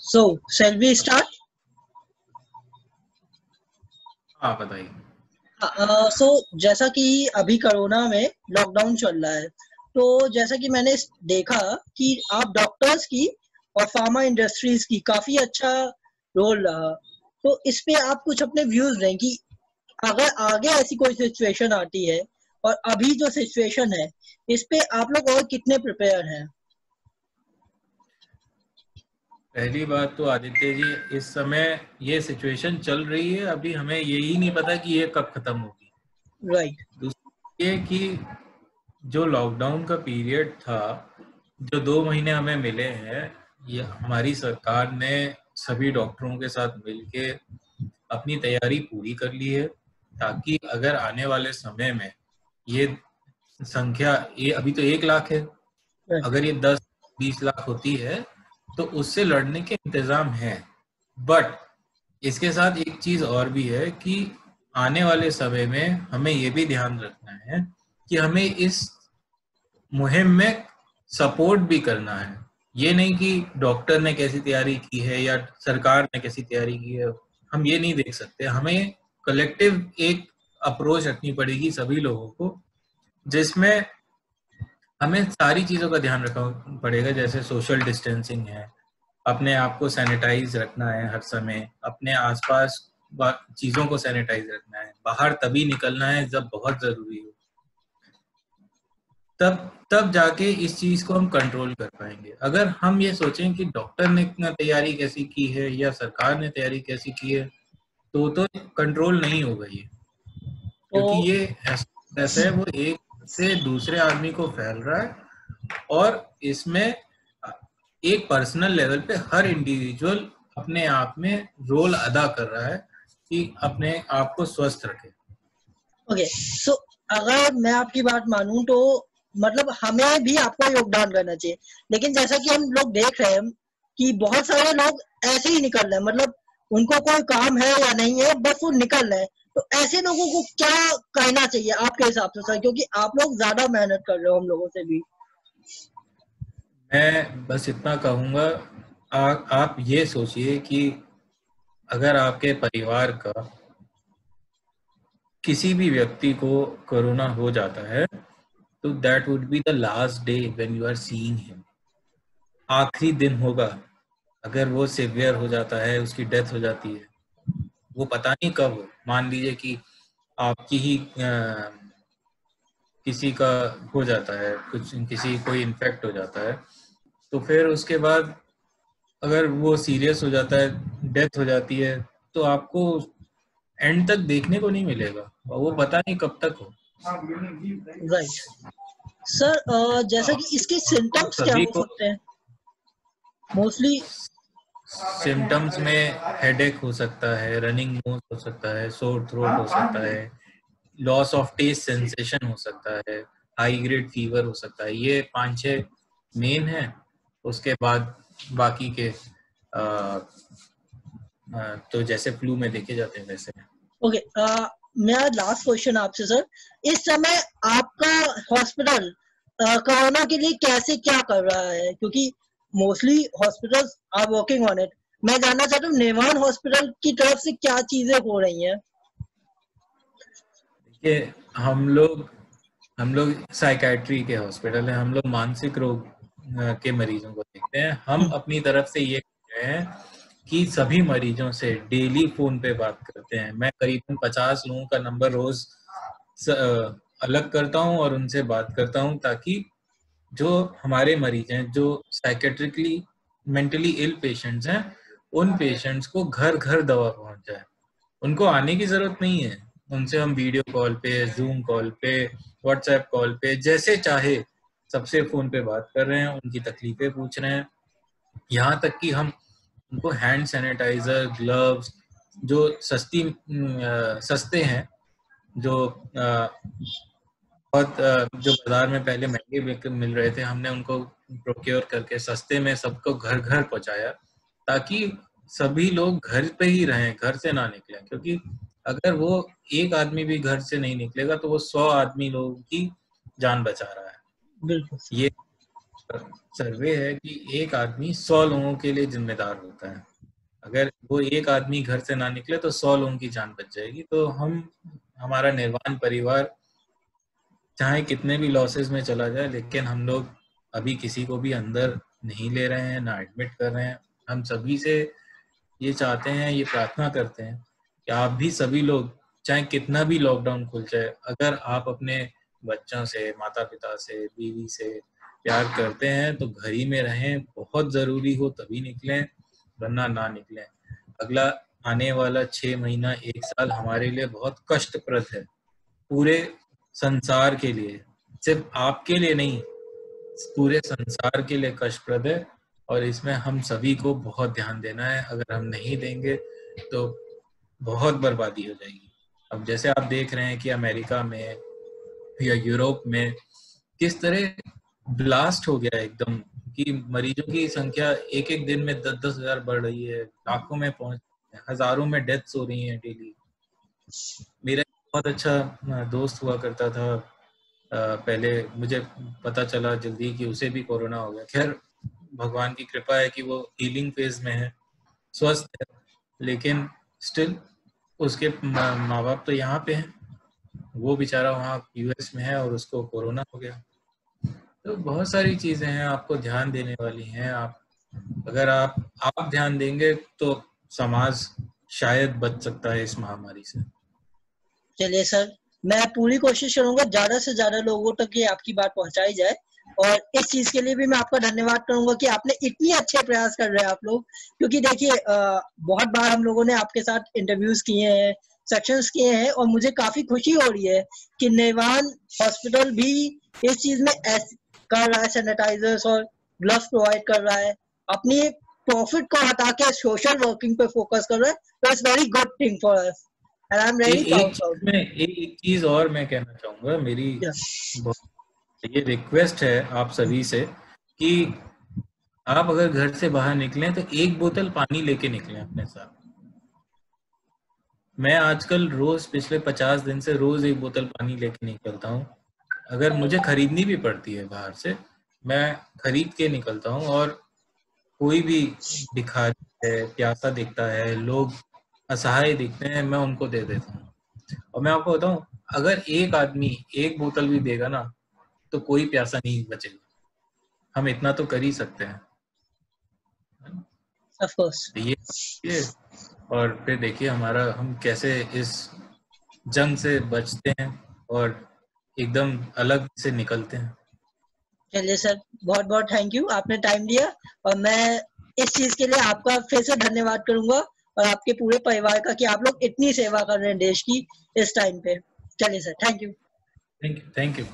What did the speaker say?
So, shall we start? हाँ बताइए। सो जैसा कि अभी कोरोना में लॉकडाउन चल रहा है, तो जैसा कि मैंने देखा कि आप डॉक्टर्स की और फार्मा इंडस्ट्रीज की काफी अच्छा रोल रहा। तो इस पे आप कुछ अपने व्यूज दें कि अगर आगे ऐसी कोई सिचुएशन आती है और अभी जो सिचुएशन है, इस पे आप लोग और कितने प्रिपेयर हैं? पहली बात तो आदित्य जी, इस समय ये सिचुएशन चल रही है, अभी हमें यही नहीं पता कि ये कब खत्म होगी। राइट। दूसरी ये कि जो लॉकडाउन का पीरियड था, जो 2 महीने हमें मिले हैं, ये हमारी सरकार ने सभी डॉक्टरों के साथ मिलके अपनी तैयारी पूरी कर ली है, ताकि अगर आने वाले समय में ये संख्या, ये अभी तो 1 लाख है, अगर ये 10-20 लाख होती है तो उससे लड़ने के इंतजाम हैं। बट इसके साथ एक चीज और भी है कि आने वाले समय में हमें ये भी ध्यान रखना है कि हमें इस मुहिम में सपोर्ट भी करना है। ये नहीं कि डॉक्टर ने कैसी तैयारी की है या सरकार ने कैसी तैयारी की है, हम ये नहीं देख सकते। हमें कलेक्टिव एक अप्रोच रखनी पड़ेगी सभी लोगों को, जिसमें हमें सारी चीजों का ध्यान रखना पड़ेगा। जैसे सोशल डिस्टेंसिंग है, अपने आप को सैनिटाइज रखना है हर समय, अपने आसपास चीजों को सैनिटाइज रखना है, बाहर तभी निकलना है जब बहुत जरूरी हो, तब जाके इस चीज को हम कंट्रोल कर पाएंगे। अगर हम ये सोचें कि डॉक्टर ने तैयारी कैसी की है या सरकार ने तैयारी कैसी की है, तो कंट्रोल नहीं होगा ये, तो क्योंकि ये ऐसा है, वो एक से दूसरे आदमी को फैल रहा है, और इसमें एक पर्सनल लेवल पे हर इंडिविजुअल अपने आप में रोल अदा कर रहा है कि अपने आप को स्वस्थ रखे। ओके, सो अगर मैं आपकी बात मानूं तो मतलब हमें भी आपका योगदान करना चाहिए, लेकिन जैसा कि हम लोग देख रहे हैं कि बहुत सारे लोग ऐसे ही निकल रहे हैं, मतलब उनको कोई काम है या नहीं है, बस वो निकल रहे हैं। तो ऐसे लोगों को क्या कहना चाहिए आपके हिसाब से सर, क्योंकि आप लोग ज्यादा मेहनत कर रहे हो हम लोगों से भी। मैं बस इतना कहूँगा, आप ये सोचिए कि अगर आपके परिवार का किसी भी व्यक्ति को कोरोना हो जाता है, तो that would be the last day when you are seeing him. आखिरी दिन होगा। अगर वो सिवियर हो जाता है, उसकी डेथ हो जाती है, वो पता नहीं कब हो। मान लीजिए कि आपकी ही किसी का हो जाता है, किसी कोई इन्फेक्ट हो जाता है, तो फिर उसके बाद अगर वो सीरियस हो जाता है, डेथ हो जाती है, तो आपको एंड तक देखने को नहीं मिलेगा, और वो पता नहीं कब तक हो। राइट सर, जैसा कि इसके आप सिम्टम्स क्या सभी हो को सकते हैं मोस्टली? सिम्टम्स में हेडेक हो सकता है, रनिंग नोज हो सकता है, सोर थ्रोट हो सकता है, लॉस ऑफ टेस्ट सेंसेशन हो सकता है, हाई ग्रेड फीवर हो सकता है। ये 5-6 मेन है। उसके बाद बाकी के तो जैसे फ्लू में देखे जाते हैं वैसे। ओके, मेरा लास्ट क्वेश्चन आपसे सर, इस समय आपका हॉस्पिटल कोरोना के लिए कैसे क्या कर रहा है, क्योंकि mostly hospitals are working on it. मैं जानना चाहता हूँ नेवान हॉस्पिटल की तरफ से क्या चीजें हो रही हैं। देखिए, हम लोग साइकाट्री के हॉस्पिटल है, हम लोग मानसिक रोग के मरीजों को देखते हैं। हम अपनी तरफ से ये कर रहे हैं कि सभी मरीजों से डेली फोन पे बात करते हैं। मैं करीबन 50 लोगों का नंबर रोज अलग करता हूँ और उनसे बात करता हूँ, ताकि जो हमारे मरीज हैं, जो साइकेट्रिकली मेंटली इल पेशेंट्स हैं, उन पेशेंट्स को घर घर दवा पहुंच जाए। उनको आने की जरूरत नहीं है। उनसे हम वीडियो कॉल पे, जूम कॉल पे, व्हाट्सएप कॉल पे, जैसे चाहे सबसे फोन पे बात कर रहे हैं, उनकी तकलीफें पूछ रहे हैं। यहाँ तक कि हम उनको हैंड सैनिटाइजर, ग्लव्स, जो सस्ते हैं, जो जो बाजार में पहले महंगे मिल रहे थे, हमने उनको प्रोक्योर करके सस्ते में सबको घर घर पहुंचाया, ताकि सभी लोग घर पे ही रहें, घर से ना निकलें। क्योंकि अगर वो एक आदमी भी घर से नहीं निकलेगा, तो वो 100 आदमी लोगों की जान बचा रहा है। बिल्कुल। ये सर्वे है कि एक आदमी 100 लोगों के लिए जिम्मेदार होता है। अगर वो एक आदमी घर से ना निकले तो 100 लोगों की जान बच जाएगी। तो हमारा निर्वाण परिवार चाहे कितने भी लॉसेस में चला जाए, लेकिन हम लोग अभी किसी को भी अंदर नहीं ले रहे हैं, ना एडमिट कर रहे हैं। हम सभी से ये चाहते हैं, ये प्रार्थना करते हैं कि आप भी सभी लोग, चाहे कितना भी लॉकडाउन खुल जाए, अगर आप अपने बच्चों से, माता पिता से, बीवी से प्यार करते हैं तो घर ही में रहें। बहुत ज़रूरी हो तभी निकलें, वरना ना निकलें। अगला आने वाला 6 महीना, 1 साल हमारे लिए बहुत कष्टप्रद है, पूरे संसार के लिए, सिर्फ आपके लिए नहीं, पूरे संसार के लिए कष्टप्रद है। और इसमें हम सभी को बहुत ध्यान देना है। अगर हम नहीं देंगे तो बहुत बर्बादी हो जाएगी। अब जैसे आप देख रहे हैं कि अमेरिका में या यूरोप में किस तरह ब्लास्ट हो गया एकदम, कि मरीजों की संख्या एक एक दिन में 10-10 हजार बढ़ रही है, लाखों में पहुंच, हजारों में डेथ्स हो रही हैं डेली। मेरा बहुत अच्छा दोस्त हुआ करता था, पहले मुझे पता चला जल्दी कि उसे भी कोरोना हो गया। खैर भगवान की कृपा है कि वो हीलिंग फेज में है, स्वस्थ है, लेकिन स्टिल उसके माँ बाप तो यहाँ पे हैं, वो बेचारा वहाँ यूएस में है और उसको कोरोना हो गया। तो बहुत सारी चीजें हैं आपको ध्यान देने वाली हैं। अगर आप ध्यान देंगे तो समाज शायद बच सकता है इस महामारी से। चलिए सर, मैं पूरी कोशिश करूंगा ज्यादा से ज्यादा लोगों तक ये आपकी बात पहुंचाई जाए, और इस चीज के लिए भी मैं आपका धन्यवाद करूंगा कि आपने इतनी अच्छे प्रयास कर रहे हैं आप लोग। क्योंकि देखिए बहुत बार हम लोगों ने आपके साथ इंटरव्यूज किए हैं, सेक्शंस किए हैं, और मुझे काफी खुशी हो रही है कि निर्वाण हॉस्पिटल भी इस चीज में कर रहा है, सैनिटाइजर्स और ग्लव्स प्रोवाइड कर रहा है, अपनी प्रॉफिट को हटा के सोशल वर्किंग पे फोकस कर रहा है। तो it's very good thing for us and I am very proud for you. एक चीज और मैं कहना चाहूंगा, मेरी ये रिक्वेस्ट है आप सभी से कि आप अगर घर से बाहर निकलें तो 1 बोतल पानी लेके निकलें अपने साथ। मैं आजकल रोज पिछले 50 दिन से रोज 1 बोतल पानी लेके निकलता हूँ। अगर मुझे खरीदनी भी पड़ती है बाहर से, मैं खरीद के निकलता हूँ। और कोई भी भिखारी है, प्यासा दिखता है, लोग असहाय दिखते हैं, मैं उनको दे देता हूँ। और मैं आपको बताऊं, अगर एक आदमी 1 बोतल भी देगा ना तो कोई प्यासा नहीं बचेगा। हम इतना तो कर ही सकते हैं। Of course. ये और फिर देखिए हम कैसे इस जंग से बचते हैं और एकदम अलग से निकलते हैं। चलिए सर, बहुत बहुत थैंक यू, आपने टाइम दिया, और मैं इस चीज के लिए आपका फिर से धन्यवाद करूंगा और आपके पूरे परिवार का कि आप लोग इतनी सेवा कर रहे हैं देश की इस टाइम पे। चलिए sir, thank you. Thank you.